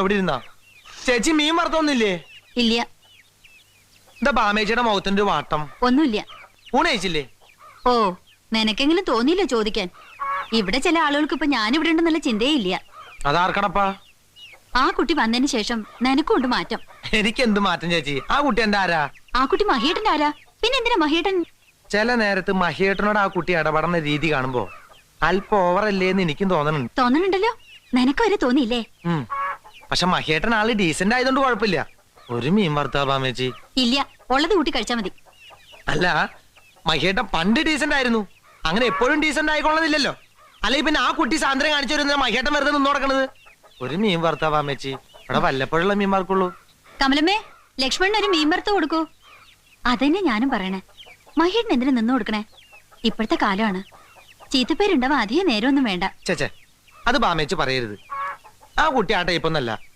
എവിടെ ഇരുന്നാ ചേച്ചി മീൻ വറുത്തൊന്നില്ലേ? ഇല്ല. എന്താ ബാമേച്ചിയുടെ മുഖത്തിന്റെ വാട്ടം? ഒന്നുമില്ല. ഊണ് കഴിച്ചില്ലേ? ഓ, നിനക്കെങ്കിലും തോന്നിയില്ല ചോദിക്കാൻ. ഇവിടെ ചില ആളുകൾക്ക് ഇപ്പൊ ഞാനിവിടെ ഉണ്ടെന്നുള്ള ചിന്തയേ ഇല്ല. അതാർക്കണപ്പാ? ആ കുട്ടി വന്നതിന് ശേഷം നിനക്കുണ്ട് മാറ്റം. എനിക്ക് എന്ത് മാറ്റം ചേച്ചി? ആ കുട്ടി എന്റെ ആരാ? ആ കുട്ടി മഹിയേട്ടന്റെ ആരാ? പിന്നെ എന്തിനാ മഹിയേട്ടൻ? ചില നേരത്ത് മഹിയേട്ടനോട് ആ കുട്ടി ഇടപെടുന്ന രീതി കാണുമ്പോ അല്പം ഓവറല്ലേന്ന് എനിക്കും തോന്നണുണ്ട്. തോന്നണുണ്ടല്ലോ. നിനക്ക് വരെ തോന്നിയില്ലേ? പക്ഷെ മഹിയേട്ടൻ ആള് ഡീസന്റ് ആയതുകൊണ്ട് കുഴപ്പമില്ല. ഒരു മീൻ വറുത്താ ബാമേച്ചി? ഇല്ല, ഉള്ളത് കൂട്ടി കഴിച്ചാ മതി. അല്ല, മഹിയേട്ടൻ പണ്ട് ഡീസന്റ് ആയിരുന്നു. അങ്ങനെ എപ്പോഴും ഡീസന്റ് ആയിക്കൊള്ളതില്ലല്ലോ. അല്ലെങ്കിൽ പിന്നെ ആ കുട്ടി സാന്ദ്രം കാണിച്ചു വരുന്ന മഹിയേട്ടൻ വെറുതെ നിന്ന് നടക്കണത്. ഒരു മീൻ വറുത്താ ബാമേച്ചി? ഇവിടെ വല്ലപ്പോഴുള്ള മീൻ വറുക്കുള്ളൂ. കമലമ്മേ, ലക്ഷ്മണൻ ഒരു മീൻ വറുത്ത് കൊടുക്കൂ. അതന്നെ ഞാനും പറയണേ. മഹിയേട്ടൻ എന്തിനു നിന്ന് കൊടുക്കണേ? ഇപ്പോഴത്തെ കാലമാണ്. ചീത്തപ്പേരുണ്ടാവാൻ അധികം നേരമൊന്നും വേണ്ട. ചേച്ചേ, അത് ബാമേച്ചി പറയരുത്. ആ കുട്ടി ആ ടൈപ്പൊന്നല്ല.